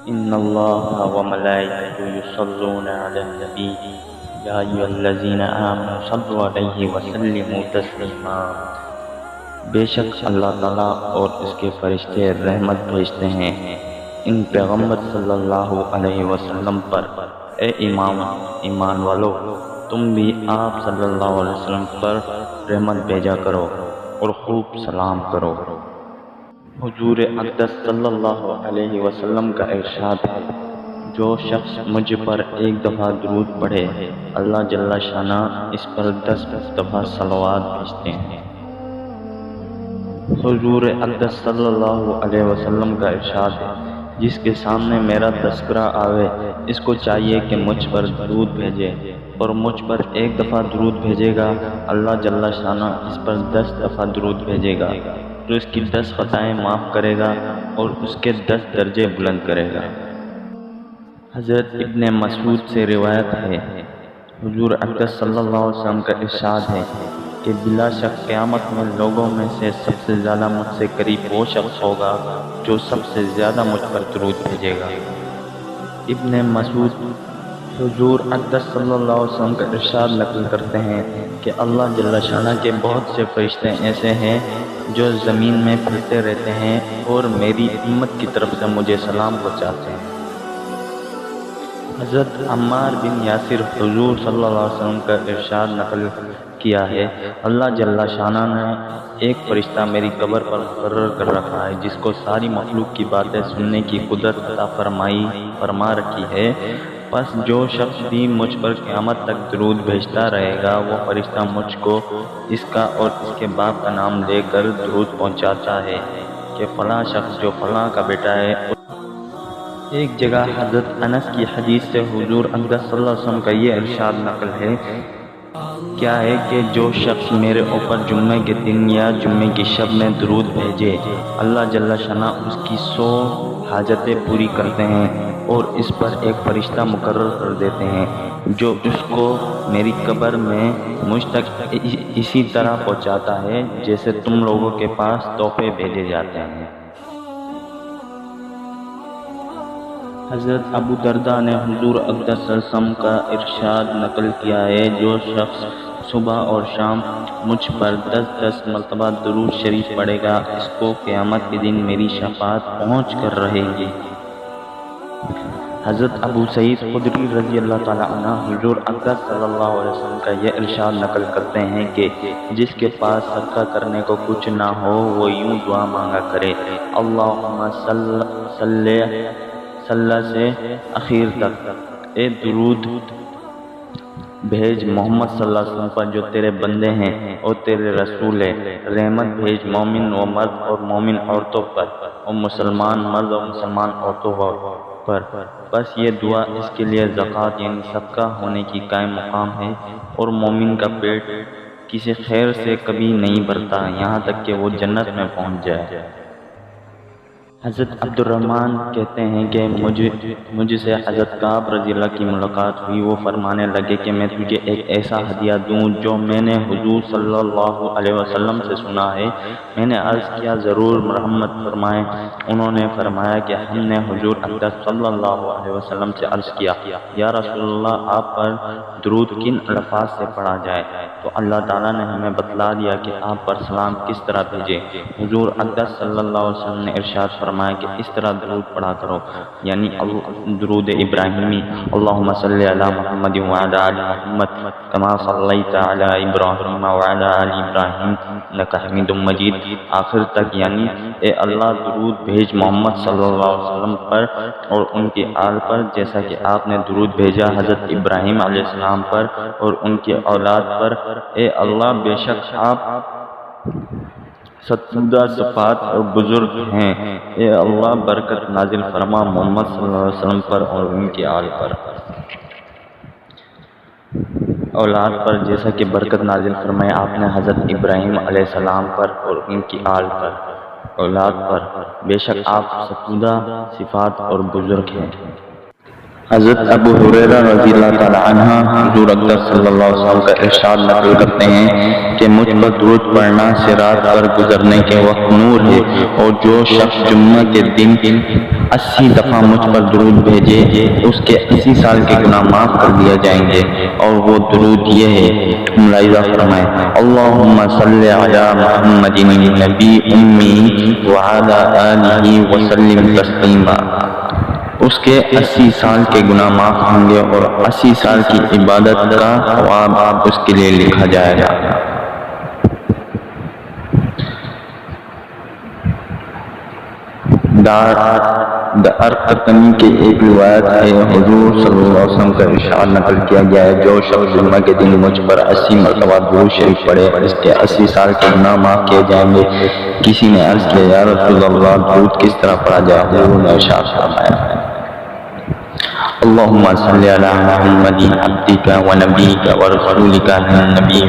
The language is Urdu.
إن الله وملائكته يصلون على النبي يا أيها الذين آمنوا صلوا عليه وسلموا تسلیما۔ بے شک اللہ تعالیٰ اور اس کے فرشتے رحمت بھیجتے ہیں ان پیغمبر صلی اللہ علیہ وسلم پر۔ اے ایمان والو، تم بھی آپ صلی اللہ علیہ وسلم پر رحمت بھیجا کرو اور خوب سلام کرو۔ حضور اقدس صلی اللہ علیہ وسلم کا ارشاد ہے، جو شخص مجھ پر ایک دفعہ درود پڑھے اللہ جل شانہ اس پر 10 دفعہ صلوات بھیجتے ہیں۔ حضور اقدس صلی اللہ علیہ وسلم کا ارشاد ہے، جس کے سامنے میرا تذکرہ آوے اس کو چاہیے کہ مجھ پر درود بھیجے، اور مجھ پر ایک دفعہ درود بھیجے گا اللہ جل شانہ اس پر 10 دفعہ درود بھیجے گا، تو اس کی 10 خطائیں معاف کرے گا اور اس کے 10 درجے بلند کرے گا۔ حضرت ابن مسعود سے روایت ہے، حضور اقدس صلی اللہ علیہ وسلم کا ارشاد ہے کہ بلا شک قیامت میں لوگوں میں سے سب سے زیادہ مجھ سے قریب وہ شخص ہوگا جو سب سے زیادہ مجھ پر درود بھیجے گا۔ ابن مسعود حضور اقدس صلی اللہ علیہ وسلم کا ارشاد نقل کرتے ہیں کہ اللہ جل شانہ کے بہت سے فرشتے ایسے ہیں جو زمین میں پھرتے رہتے ہیں اور میری امت کی طرف سے مجھے سلام پہنچاتے ہیں۔ حضرت عمار بن یاسر حضور صلی اللہ علیہ وسلم کا ارشاد نقل کیا ہے، اللہ جل شانہ نے ایک فرشتہ میری قبر پر مقرر کر رکھا ہے جس کو ساری مخلوق کی باتیں سننے کی قدرت عطا فرما رکھی ہے، پس جو شخص بھی مجھ پر قیامت تک درود بھیجتا رہے گا وہ فرشتہ مجھ کو اس کا اور اس کے باپ کا نام لے کر درود پہنچاتا ہے کہ فلاں شخص جو فلاں کا بیٹا ہے۔ ایک جگہ حضرت انس کی حدیث سے حضور اقدس صلی اللہ علیہ وسلم کا یہ ارشاد نقل ہے، کیا ہے کہ جو شخص میرے اوپر جمعے کے دن یا جمعے کی شب میں درود بھیجے اللہ جل شانہ اس کی 100 حاجتیں پوری کرتے ہیں اور اس پر ایک فرشتہ مقرر کر دیتے ہیں جو اس کو میری قبر میں مجھ تک اسی طرح پہنچاتا ہے جیسے تم لوگوں کے پاس تحفے بھیجے جاتے ہیں۔ حضرت ابو درداء نے حضور اقدس صلی اللہ علیہ وسلم کا ارشاد نقل کیا ہے، جو شخص صبح اور شام مجھ پر 10 مرتبہ درود شریف پڑھے گا اس کو قیامت کے دن میری شفاعت پہنچ کر رہے گی۔ حضرت ابو سعید خدری رضی اللہ تعالیٰ عنہ حضور اقدس صلی اللہ علیہ وسلم کا یہ ارشاد نقل کرتے ہیں کہ جس کے پاس صدقہ کرنے کو کچھ نہ ہو وہ یوں دعا مانگا کرے، اللہم صلی سے اخیر تک، اے درود بھیج محمد صلی اللہ علیہ وسلم پر جو تیرے بندے ہیں اور تیرے رسول ہے، رحمت بھیج مومن و مرد اور مومن عورتوں پر اور مسلمان مرد اور مسلمان عورتوں پر۔ بس یہ دعا اس کے لیے زکوٰۃ یعنی صدقہ ہونے کی قائم مقام ہے، اور مومن کا پیٹ کسی خیر سے کبھی نہیں بھرتا یہاں تک کہ وہ جنت میں پہنچ جائے۔ حضرت عبد الرحمن کہتے ہیں کہ مجھ سے حضرت کعب رضی اللہ کی ملاقات ہوئی، وہ فرمانے لگے کہ میں تجھے ایک ایسا ہدیہ دوں جو میں نے حضور صلی اللہ علیہ وسلم سے سنا ہے۔ میں نے عرض کیا ضرور مرحمت فرمائیں۔ انہوں نے فرمایا کہ ہم نے حضور اقدس صلی اللہ علیہ وسلم سے عرض کیا، یا رسول اللہ آپ پر درود کن الفاظ سے پڑھا جائے؟ تو اللہ تعالیٰ نے ہمیں بتلا دیا کہ آپ پر سلام کس طرح بھیجے۔ حضور اقدس صلی اللہ علیہ وسلم نے ارشاد فرمایا کہ اس طرح درود پڑھا کرو، یعنی درود ابراہیمی، اللہم صلی علی محمد وعلی آل محمد کما صلیت علی ابراہیم وعلی آل ابراہیم انک حمید مجید، آخر تک، یعنی اے اللہ درود بھیج محمد صلی اللہ علیہ وسلم پر اور ان کی آل پر جیسا کہ آپ نے درود بھیجا حضرت ابراہیم علیہ السلام پر اور ان کی اولاد پر۔ اے اللہ بے شک آپ ستودہ صفات اور بزرگ ہیں، اے اللہ برکت نازل فرما محمد صلی اللہ علیہ وسلم پر اور ان کی آل پر، اولاد پر جیسا کہ برکت نازل فرمائے آپ نے حضرت ابراہیم علیہ السلام پر اور ان کی آل پر، اولاد پر، بے شک آپ ستودہ صفات اور بزرگ ہیں۔ حضرت ابو ہریرہ رضی اللہ تعالی عنہ حضور اکرم صلی اللہ علیہ وسلم کا ارشاد نقل کرتے ہیں کہ مجھ پر درود پڑھنا صراط پر گزرنے کے وقت نور ہے، اور جو شخص جمعہ کے دن 80 دفعہ مجھ پر درود بھیجے اس کے 80 سال کے گناہ معاف کر دیا جائیں گے، اور وہ درود یہ ہے، ملاحظہ فرمائیں، اللہم صلی علی محمد النبی امی وعلی آلہ وسلم تسلیما۔ اس کے 80 سال کے گناہ معاف ہوں گے اور 80 سال کی عبادت کا ثواب اس کے لیے لکھا جائے گا۔ دارقطنی کے ایک روایت ہے، حضور صلی اللہ علیہ وسلم کا ارشاد نقل کیا گیا ہے، جو شخص جمعہ کے دن مجھ پر 80 مرتبہ درود شریف پڑھے اس کے 80 سال کے گناہ معاف کیے جائیں گے۔ کسی نے عرض کیا، یا رسول اللہ درود کس طرح پڑھا جائے؟ حضور نے ارشاد فرمایا، اللہم صلی علی محمد عبدک و نبیک و رسولک النبی